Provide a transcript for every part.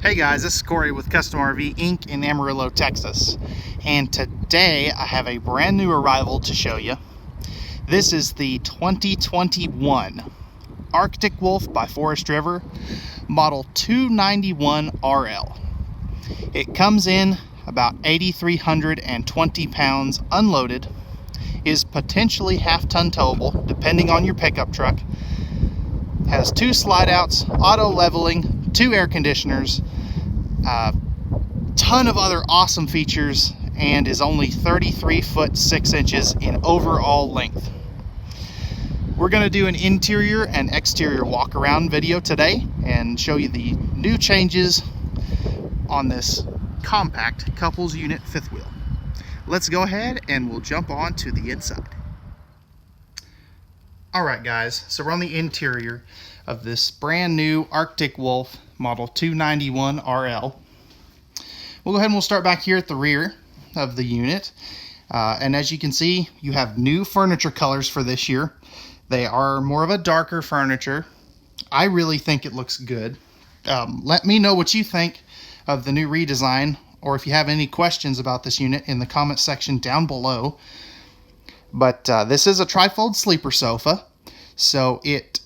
Hey guys, this is Corey with Custom RV Inc. in Amarillo, Texas. And today I have a brand new arrival to show you. This is the 2021 Arctic Wolf by Forest River, model 291 RL. It comes in about 8,320 pounds unloaded, is potentially half-ton towable depending on your pickup truck, has 2 slide outs, auto leveling, 2 air conditioners, ton of other awesome features, and is only 33 foot 6 inches in overall length. We're going to do an interior and exterior walk around video today and show you the new changes on this compact couples unit fifth wheel. Let's go ahead and we'll jump on to the inside. Alright guys, so we're on the interior of this brand new Arctic Wolf model 291 RL. We'll go ahead and we'll start back here at the rear of the unit. And as you can see, you have new furniture colors for this year. They are more of a darker furniture. I really think it looks good. Let me know what you think of the new redesign, or if you have any questions about this unit in the comment section down below. But this is a trifold sleeper sofa, so it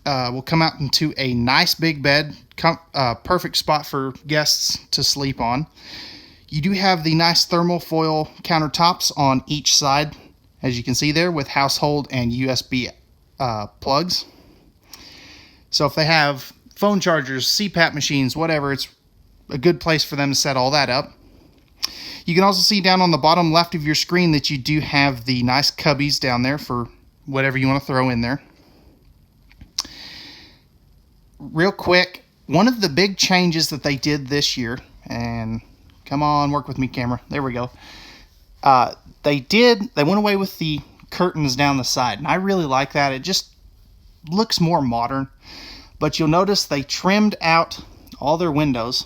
will come out into a nice big bed, perfect spot for guests to sleep on. You do have the nice thermal foil countertops on each side, as you can see there, with household and USB plugs. So if they have phone chargers, CPAP machines, whatever, it's a good place for them to set all that up. You can also see down on the bottom left of your screen that you do have the nice cubbies down there for whatever you want to throw in there. Real quick, one of the big changes that they did this year, and come on, work with me, camera. There we go. They went away with the curtains down the side, and I really like that. It just looks more modern. But you'll notice they trimmed out all their windows.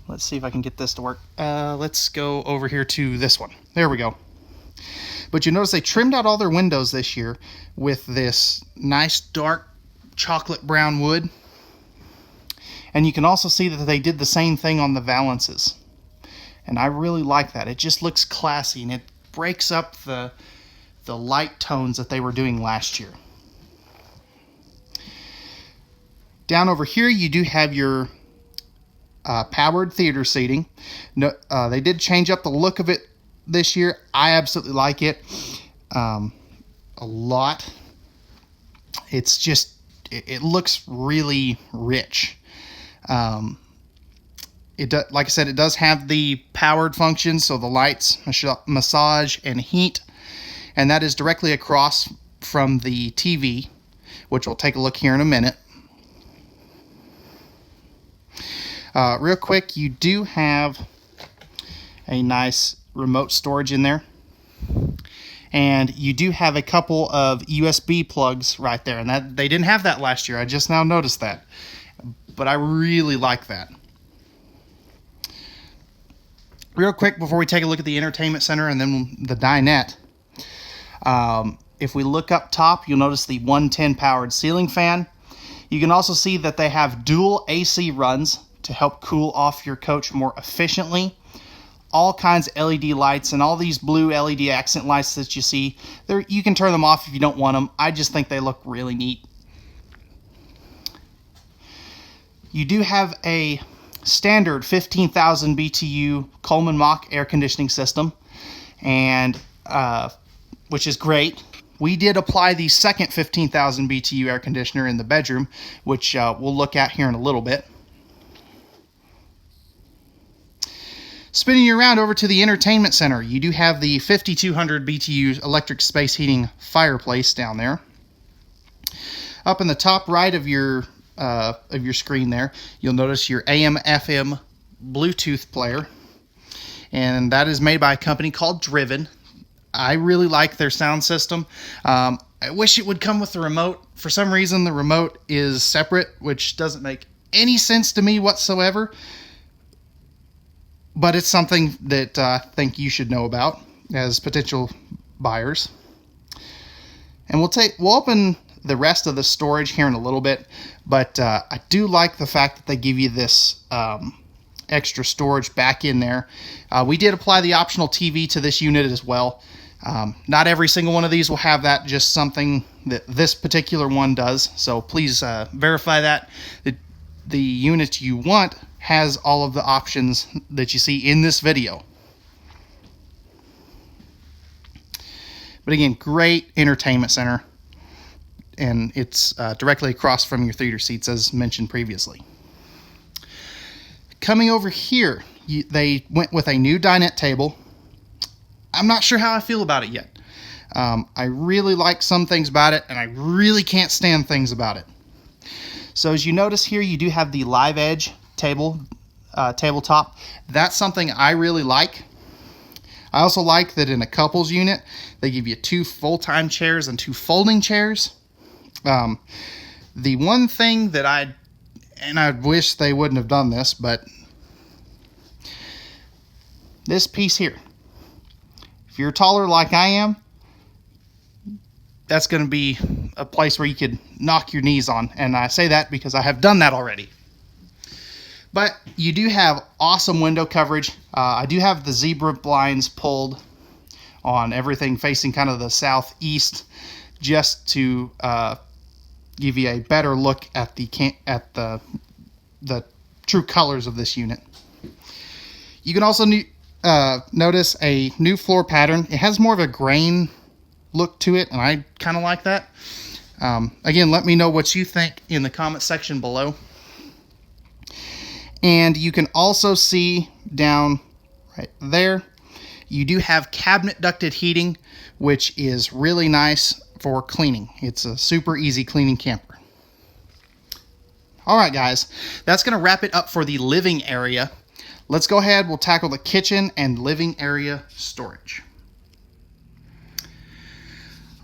Let's see if I can get this to work. Let's go over here to this one. There we go. But you notice they trimmed out all their windows this year with this nice dark chocolate brown wood. And you can also see that they did the same thing on the valances. And I really like that. It just looks classy, and it breaks up the light tones that they were doing last year. Down over here you do have your powered theater seating. No, they did change up the look of it this year. I absolutely like it a lot. It's just, it looks really rich. Like I said, it does have the powered function, so the lights, massage, and heat, and that is directly across from the TV, which we'll take a look here in a minute. Real quick, you do have a nice remote storage in there, and you do have a couple of USB plugs right there, and that they didn't have that last year. I just now noticed that, but I really like that. Real quick before we take a look at the entertainment center and then the dinette, if we look up top, you'll notice the 110 powered ceiling fan. You can also see that they have dual AC runs to help cool off your coach more efficiently. All kinds of LED lights, and all these blue LED accent lights that you see there, you can turn them off if you don't want them. I just think they look really neat. You do have a standard 15,000 BTU Coleman Mach air conditioning system, and which is great. We did apply the second 15,000 BTU air conditioner in the bedroom, which we'll look at here in a little bit. Spinning you around over to the entertainment center, you do have the 5,200 BTU electric space heating fireplace down there. Up in the top right of your screen there, you'll notice your AM/FM Bluetooth player, and that is made by a company called Driven. I really like their sound system. I wish it would come with the remote. For some reason, the remote is separate, which doesn't make any sense to me whatsoever. But it's something that I think you should know about as potential buyers. And we'll open the rest of the storage here in a little bit, but I do like the fact that they give you this extra storage back in there. We did apply the optional TV to this unit as well. Not every single one of these will have that, just something that this particular one does. So please verify that the unit you want has all of the options that you see in this video. But again, great entertainment center, and it's directly across from your theater seats as mentioned previously. Coming over here, they went with a new dinette table. I'm not sure how I feel about it yet. I really like some things about it, and I really can't stand things about it. So as you notice here, you do have the live edge tabletop. That's something I really like. I also like that in a couples unit, they give you 2 full-time chairs and 2 folding chairs. The one thing that I wish they wouldn't have done this, but this piece here, if you're taller like I am, that's going to be a place where you could knock your knees on. And I say that because I have done that already. But you do have awesome window coverage. I do have the zebra blinds pulled on everything facing kind of the southeast, just to give you a better look at the true colors of this unit. You can also notice a new floor pattern. It has more of a grain look to it, and I kind of like that. Again, let me know what you think in the comment section below. And you can also see down right there, you do have cabinet ducted heating, which is really nice for cleaning. It's a super easy cleaning camper. All right, guys, that's going to wrap it up for the living area. Let's go ahead. We'll tackle the kitchen and living area storage.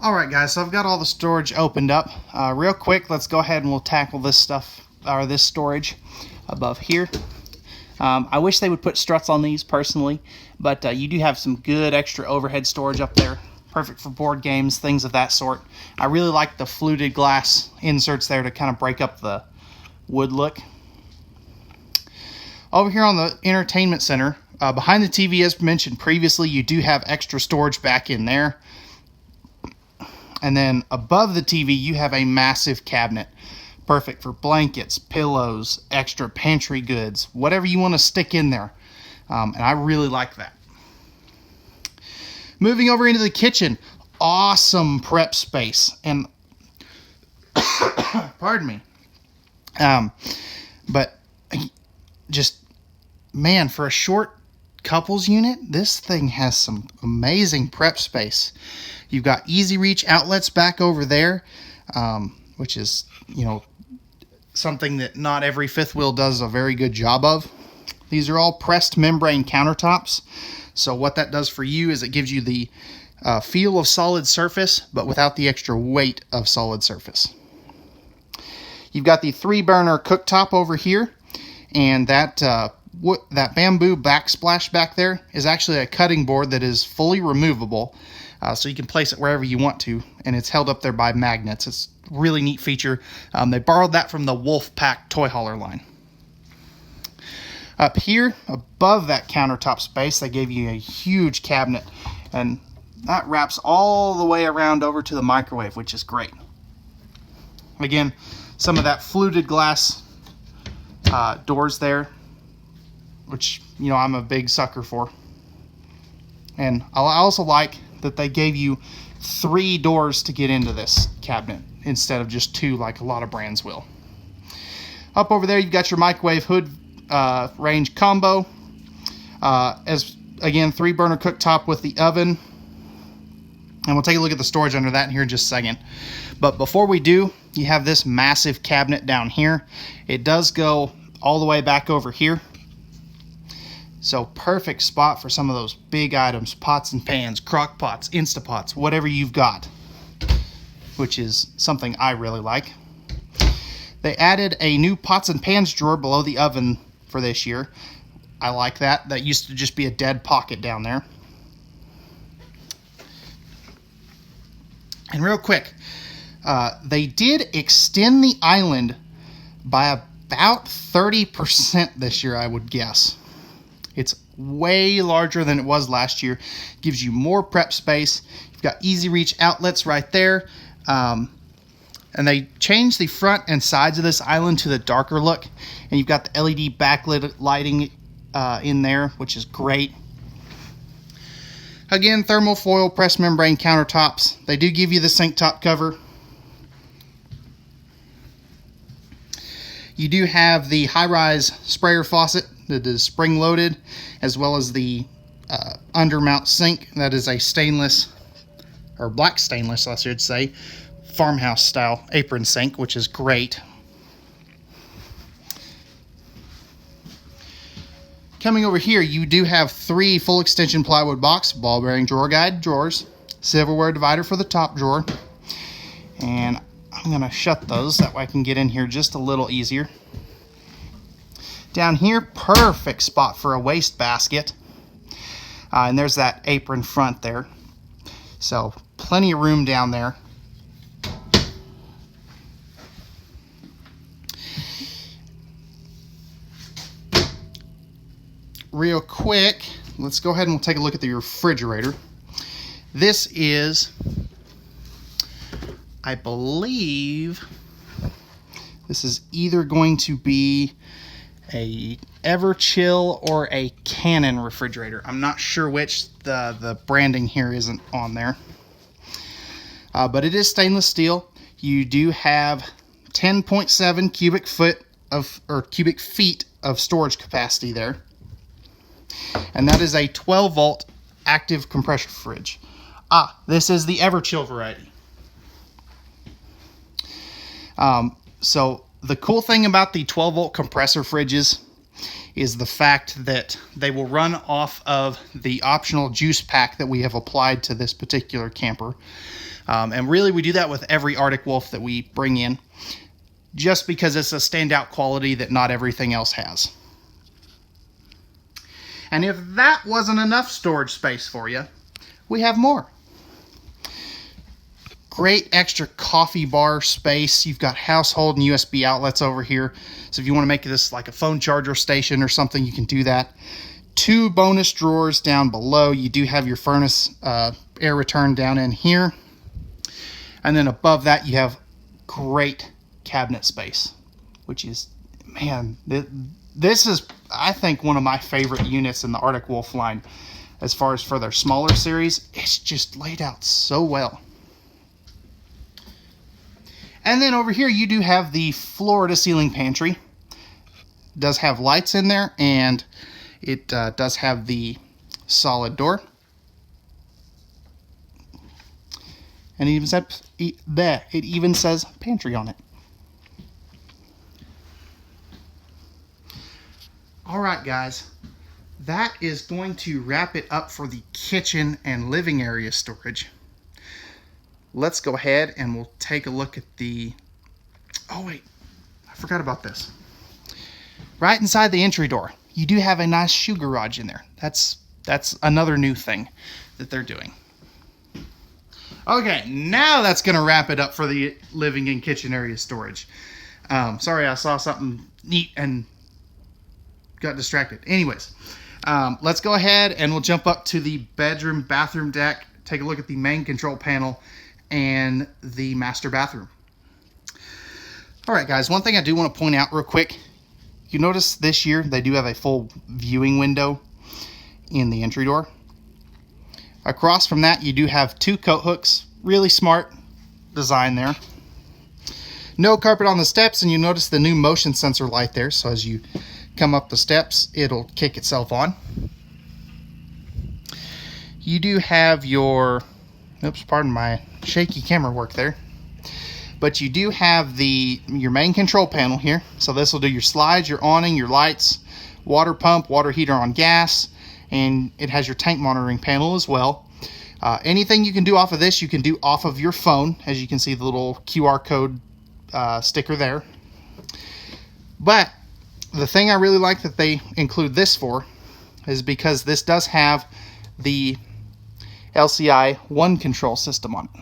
All right, guys, so I've got all the storage opened up. Real quick, let's go ahead and we'll tackle this stuff, or this storage above here. I wish they would put struts on these personally, but you do have some good extra overhead storage up there. Perfect for board games, things of that sort. I really like the fluted glass inserts there to kind of break up the wood look. Over here on the entertainment center, behind the TV, as mentioned previously, you do have extra storage back in there. And then above the TV, you have a massive cabinet. Perfect for blankets, pillows, extra pantry goods, whatever you want to stick in there. And I really like that. Moving over into the kitchen, awesome prep space. And, pardon me. But just, man, for a short couples unit, this thing has some amazing prep space. You've got easy reach outlets back over there, which is, something that not every fifth wheel does a very good job of. These are all pressed membrane countertops. So what that does for you is it gives you the feel of solid surface, but without the extra weight of solid surface. You've got the 3-burner cooktop over here, and that bamboo backsplash back there is actually a cutting board that is fully removable. So you can place it wherever you want to, and it's held up there by magnets. It's a really neat feature. They borrowed that from the Wolfpack toy hauler line. Up here, above that countertop space, they gave you a huge cabinet, and that wraps all the way around over to the microwave, which is great. Again, some of that fluted glass doors there, which, I'm a big sucker for. And I also like that they gave you 3 doors to get into this cabinet instead of just 2 like a lot of brands will. Up over there, you've got your microwave hood range combo. As again, 3-burner cooktop with the oven. And we'll take a look at the storage under that here in just a second. But before we do, you have this massive cabinet down here. It does go all the way back over here. So perfect spot for some of those big items, pots and pans, crock pots, Instapots, whatever you've got, which is something I really like. They added a new pots and pans drawer below the oven for this year. I like that. That used to just be a dead pocket down there. And real quick, They did extend the island by about 30% this year, I would guess. It's way larger than it was last year. Gives you more prep space. You've got easy reach outlets right there. And they changed the front and sides of this island to the darker look. And you've got the LED backlit lighting in there, which is great. Again, thermal foil pressed membrane countertops. They do give you the sink top cover. You do have the high-rise sprayer faucet that is spring-loaded, as well as the undermount sink. That is a stainless, or black stainless, I should say, farmhouse-style apron sink, which is great. Coming over here, you do have 3 full extension plywood box, ball bearing drawer guide drawers, silverware divider for the top drawer, and I'm going to shut those, that way I can get in here just a little easier. Down here, perfect spot for a waste basket. And there's that apron front there. So, plenty of room down there. Real quick, let's go ahead and we'll take a look at the refrigerator. This is, I believe this is either going to be a Everchill or a Canon refrigerator. I'm not sure which. The branding here isn't on there. But it is stainless steel. You do have 10.7 cubic feet of storage capacity there. And that is a 12 volt active compressor fridge. This is the Everchill variety. So the cool thing about the 12 volt compressor fridges is the fact that they will run off of the optional juice pack that we have applied to this particular camper. And really we do that with every Arctic Wolf that we bring in, just because it's a standout quality that not everything else has. And if that wasn't enough storage space for you, we have more. Great extra coffee bar space. You've got household and USB outlets over here. So if you want to make this like a phone charger station or something, you can do that. 2 bonus drawers down below. You do have your furnace air return down in here. And then above that, you have great cabinet space, which is, man, this is, I think, one of my favorite units in the Arctic Wolf line. As far as for their smaller series, it's just laid out so well. And then over here, you do have the floor-to-ceiling pantry. It does have lights in there, and it does have the solid door. And it even says pantry on it. All right, guys. That is going to wrap it up for the kitchen and living area storage. Let's go ahead and we'll take a look at the... Oh, wait. I forgot about this. Right inside the entry door, you do have a nice shoe garage in there. That's another new thing that they're doing. Okay, now that's going to wrap it up for the living and kitchen area storage. Sorry, I saw something neat and got distracted. Anyways, let's go ahead and we'll jump up to the bedroom bathroom deck, take a look at the main control panel and the master bathroom. All right, guys, one thing I do want to point out real quick. You notice this year they do have a full viewing window in the entry door. Across from that, you do have 2 coat hooks. Really smart design there. No carpet on the steps, and you notice the new motion sensor light there. So as you come up the steps, it'll kick itself on. You do have your, oops, pardon my shaky camera work there. But you do have your main control panel here. So this will do your slides, your awning, your lights, water pump, water heater on gas, and it has your tank monitoring panel as well. Anything you can do off of this, you can do off of your phone. As you can see, the little QR code sticker there. But the thing I really like that they include this for is because this does have the LCI One control system on it.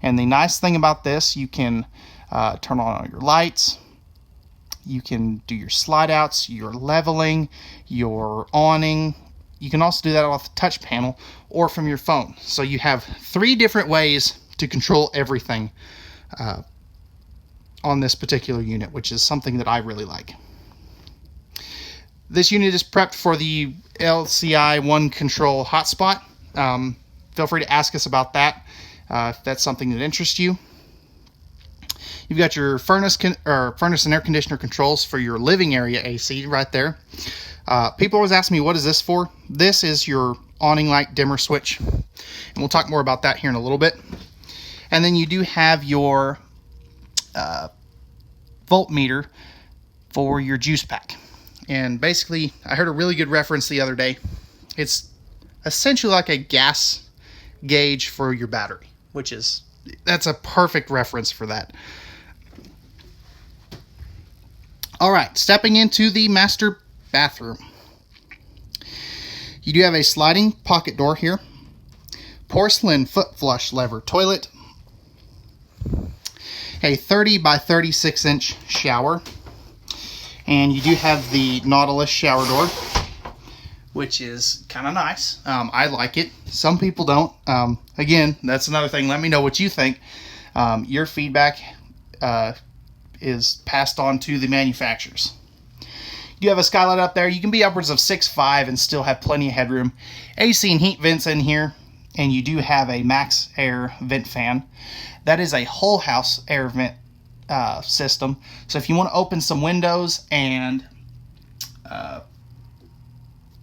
And the nice thing about this, you can turn on all your lights, you can do your slide outs, your leveling, your awning. You can also do that off the touch panel or from your phone. So you have 3 different ways to control everything on this particular unit, which is something that I really like. This unit is prepped for the LCI One Control hotspot. Feel free to ask us about that if that's something that interests you. You've got your furnace and air conditioner controls for your living area AC right there. People always ask me, what is this for? This is your awning light dimmer switch, and we'll talk more about that here in a little bit. And then you do have your voltmeter for your juice pack. And basically, I heard a really good reference the other day. It's essentially like a gas gauge for your battery, that's a perfect reference for that. All right, stepping into the master bathroom. You do have a sliding pocket door here, porcelain foot flush lever toilet, a 30 by 36 inch shower, and you do have the Nautilus shower door, which is kind of nice. I like it. Some people don't. Again, that's another thing. Let me know what you think. Your feedback is passed on to the manufacturers. You have a skylight up there. You can be upwards of 6'5" and still have plenty of headroom. AC and heat vents in here, and you do have a Max Air vent fan. That is a whole house air vent system. So if you want to open some windows and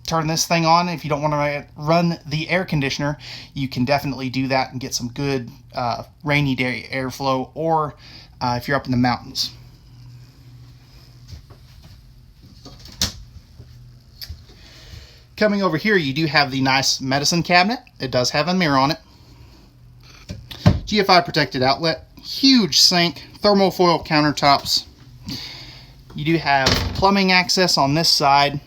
turn this thing on, if you don't want to run the air conditioner, you can definitely do that and get some good rainy day airflow, or if you're up in the mountains. Coming over here, you do have the nice medicine cabinet. It does have a mirror on it. GFI protected outlet, huge sink, thermofoil countertops. You do have plumbing access on this side.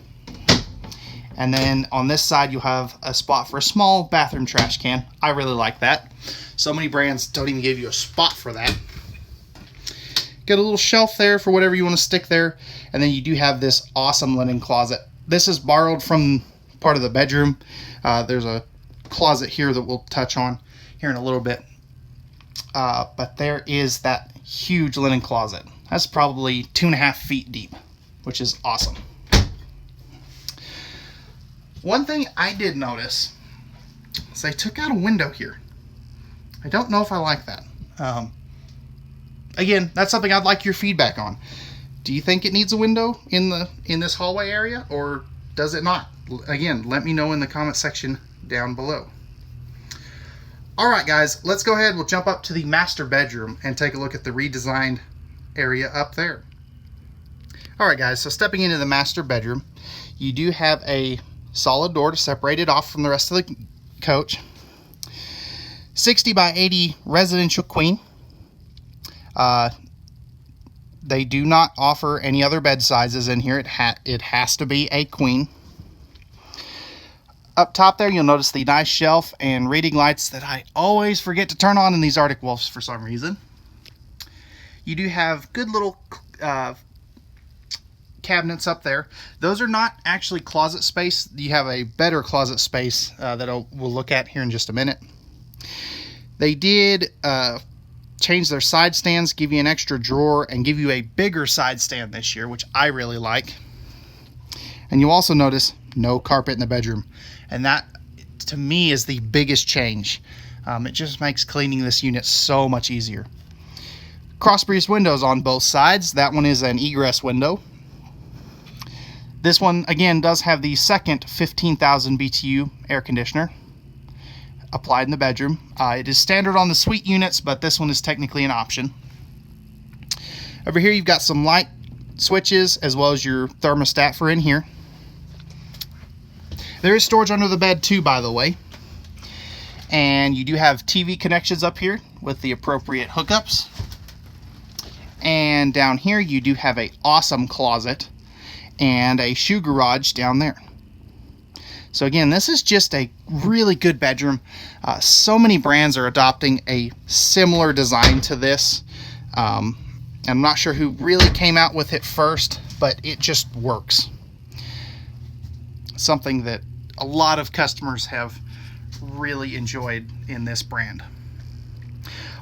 And then on this side, you'll have a spot for a small bathroom trash can. I really like that. So many brands don't even give you a spot for that. Got a little shelf there for whatever you want to stick there. And then you do have this awesome linen closet. This is borrowed from part of the bedroom. There's a closet here that we'll touch on here in a little bit. But there is that huge linen closet. That's probably 2.5 feet deep, which is awesome. One thing I did notice is they took out a window here. I don't know if I like that. Again, that's something I'd like your feedback on. Do you think it needs a window in this hallway area, or does it not? Again, let me know in the comment section down below. Alright guys, let's go ahead. We'll jump up to the master bedroom and take a look at the redesigned area up there. Alright guys, so stepping into the master bedroom, you do have a solid door to separate it off from the rest of the coach. 60 by 80 residential queen. They do not offer any other bed sizes in here. It has to be a queen. Up top there, you'll notice the nice shelf and reading lights that I always forget to turn on in these Arctic Wolves for some reason. You do have good little cabinets up there. Those are not actually closet space. You have a better closet space that we'll look at here in just a minute. They did change their side stands, give you an extra drawer, and give you a bigger side stand this year, which I really like. And you'll also notice no carpet in the bedroom. And that, to me, is the biggest change. It just makes cleaning this unit so much easier. Cross breeze windows on both sides. That one is an egress window. This one, again, does have the second 15,000 BTU air conditioner applied in the bedroom. It is standard on the suite units, but this one is technically an option. Over here, you've got some light switches as well as your thermostat for in here. There is storage under the bed too, by the way. And you do have TV connections up here with the appropriate hookups. And down here, you do have an awesome closet and a shoe garage down there. So again, this is just a really good bedroom. So many brands are adopting a similar design to this. I'm not sure who really came out with it first, but it just works. Something that a lot of customers have really enjoyed in this brand.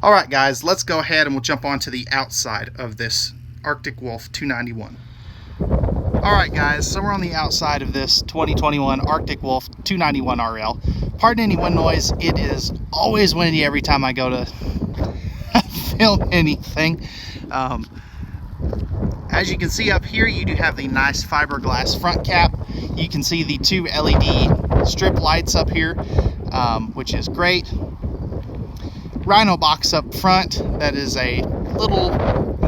All right, guys, let's go ahead and we'll jump onto the outside of this Arctic Wolf 291. All right, guys, so we're on the outside of this 2021 Arctic Wolf 291 RL. Pardon any wind noise. It is always windy every time I go to film anything. As you can see up here, you do have the nice fiberglass front cap. You can see the 2 LED strip lights up here, which is great. Rhino box up front. That is a little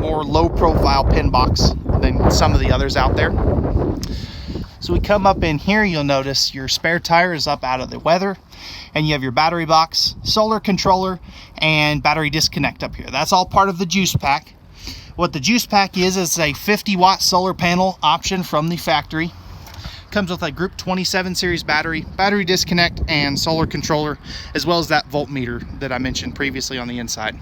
more low profile pin box than some of the others out there. So we come up in here, you'll notice your spare tire is up out of the weather, and you have your battery box, solar controller, and battery disconnect up here. That's all part of the juice pack. What the juice pack is a 50-watt solar panel option from the factory. Comes with a Group 27 series battery, battery disconnect, and solar controller, as well as that voltmeter that I mentioned previously on the inside.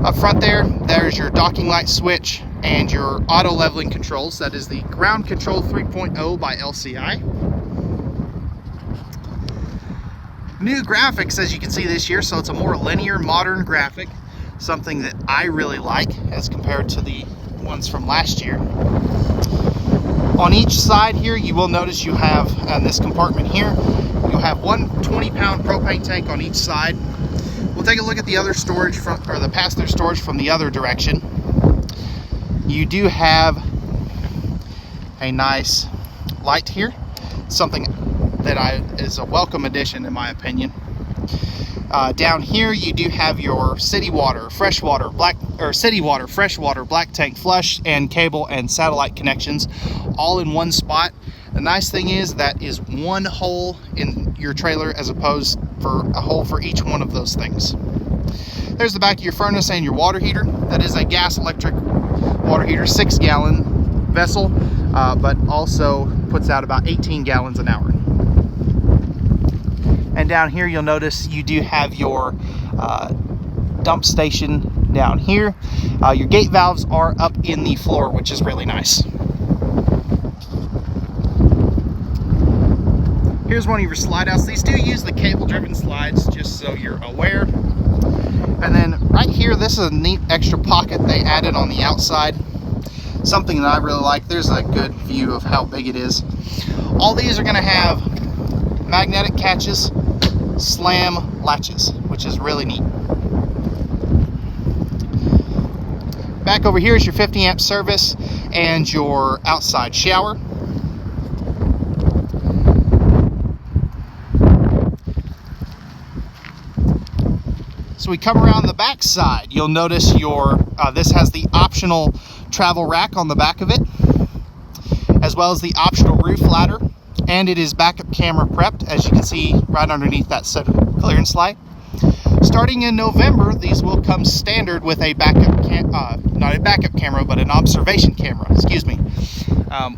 Up front there's your docking light switch and your auto leveling controls. That is the Ground Control 3.0 by LCI. New graphics, as you can see this year, so it's a more linear, modern graphic. Something that I really like as compared to the ones from last year. On each side here, you will notice you have, in this compartment here, you'll have one 20-pound propane tank on each side. We'll take a look at the other storage or the pass-through storage from the other direction. You do have a nice light here, something that is a welcome addition in my opinion. Down here you do have your city water, freshwater, freshwater, black tank flush, and cable and satellite connections all in one spot. The nice thing is that is one hole in your trailer as opposed for a hole for each one of those things. There's the back of your furnace and your water heater. That is a gas electric water heater, 6-gallon vessel, but also puts out about 18 gallons an hour. And down here you'll notice you do have your dump station down here. Your gate valves are up in the floor, which is really nice. Here's one of your slide outs. These do use the cable driven slides, just so you're aware. And then right here, this is a neat extra pocket they added on the outside. Something that I really like. There's a good view of how big it is. All these are going to have magnetic catches, slam latches, which is really neat. Back over here is your 50 amp service and your outside shower. So we come around the back side. You'll notice this has the optional travel rack on the back of it, as well as the optional roof ladder, and it is backup camera prepped, as you can see right underneath that set of clearance light. Starting in November, these will come standard with a not a backup camera, but an observation camera, excuse me,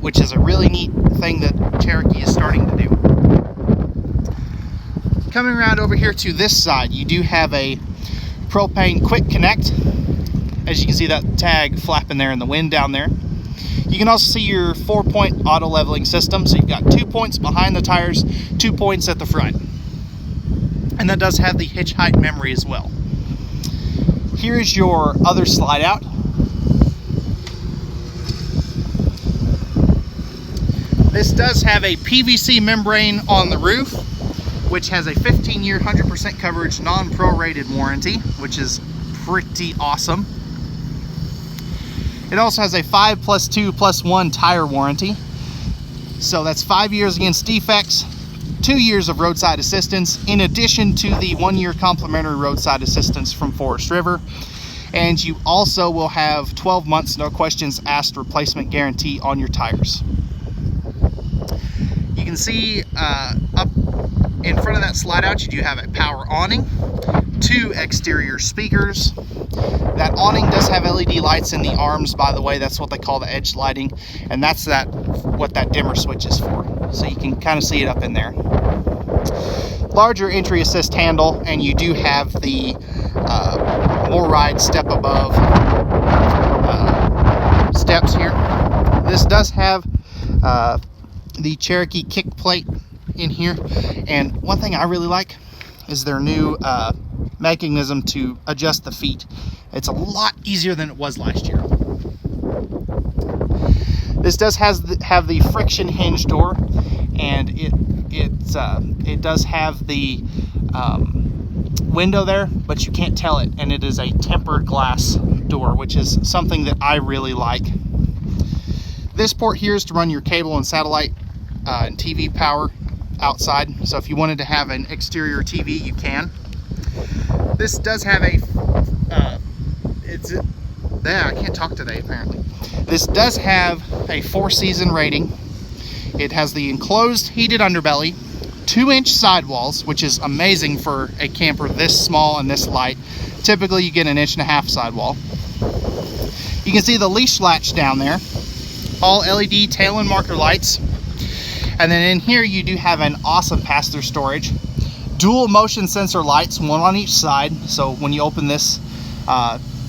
which is a really neat thing that Cherokee is starting to do. Coming around over here to this side, you do have a propane quick connect. As you can see that tag flapping there in the wind down there. You can also see your 4-point auto leveling system. So you've got 2 points behind the tires, 2 points at the front. And that does have the hitch height memory as well. Here's your other slide out. This does have a PVC membrane on the roof, which has a 15-year, 100% coverage, non-prorated warranty, which is pretty awesome. It also has a 5+2+1 tire warranty. So that's 5 years against defects, 2 years of roadside assistance, in addition to the 1-year complimentary roadside assistance from Forest River. And you also will have 12 months, no questions asked, replacement guarantee on your tires. You can see up In front of that slide out, you do have a power awning, 2 exterior speakers. That awning does have LED lights in the arms, by the way. That's what they call the edge lighting, and that's what that dimmer switch is for. So you can kind of see it up in there. Larger entry assist handle, and you do have the MORryde step above steps here. This does have the Cherokee kick plate in here, and one thing I really like is their new mechanism to adjust the feet. It's a lot easier than it was last year. This does have the friction hinge door, and it does have the window there, but you can't tell it, and it is a tempered glass door, which is something that I really like. This port here is to run your cable and satellite and TV power outside, so if you wanted to have an exterior TV, you can. This does have a I can't talk today apparently. This does have a 4-season rating. It has the enclosed heated underbelly, 2-inch sidewalls, which is amazing for a camper this small and this light. Typically you get an 1.5 inch sidewall. You can see the leash latch down there, all LED tail and marker lights. And then in here you do have an awesome pass-through storage. Dual motion sensor lights, one on each side, so when you open this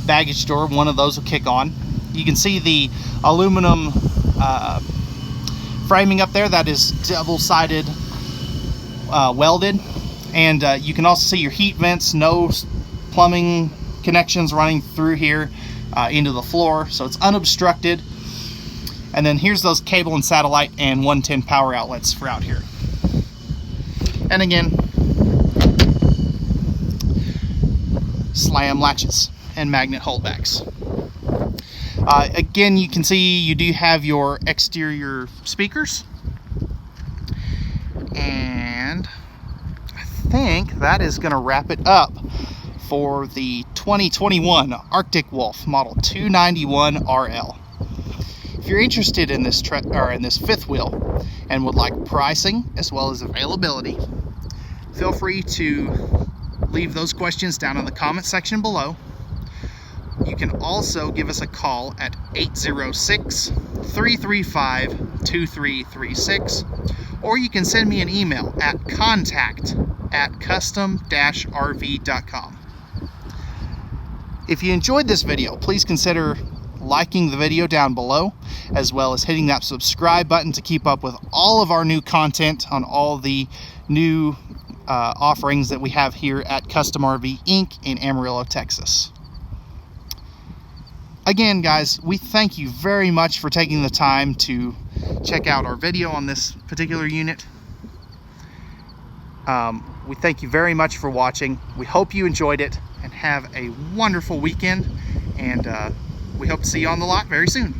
baggage door, one of those will kick on. You can see the aluminum framing up there that is double-sided welded, and you can also see your heat vents, no plumbing connections running through here into the floor, so it's unobstructed. And then here's those cable and satellite and 110 power outlets for out here. And again, slam latches and magnet holdbacks. Again, you can see you do have your exterior speakers, and I think that is going to wrap it up for the 2021 Arctic Wolf Model 291 RL. If you're interested in this fifth wheel and would like pricing as well as availability, feel free to leave those questions down in the comment section below. You can also give us a call at 806-335-2336, or you can send me an email at contact@custom-rv.com. If you enjoyed this video, please consider liking the video down below, as well as hitting that subscribe button to keep up with all of our new content on all the new offerings that we have here at Custom RV Inc. in Amarillo, Texas. Again, guys, we thank you very much for taking the time to check out our video on this particular unit. We thank you very much for watching. We hope you enjoyed it and have a wonderful weekend, and we hope to see you on the lot very soon.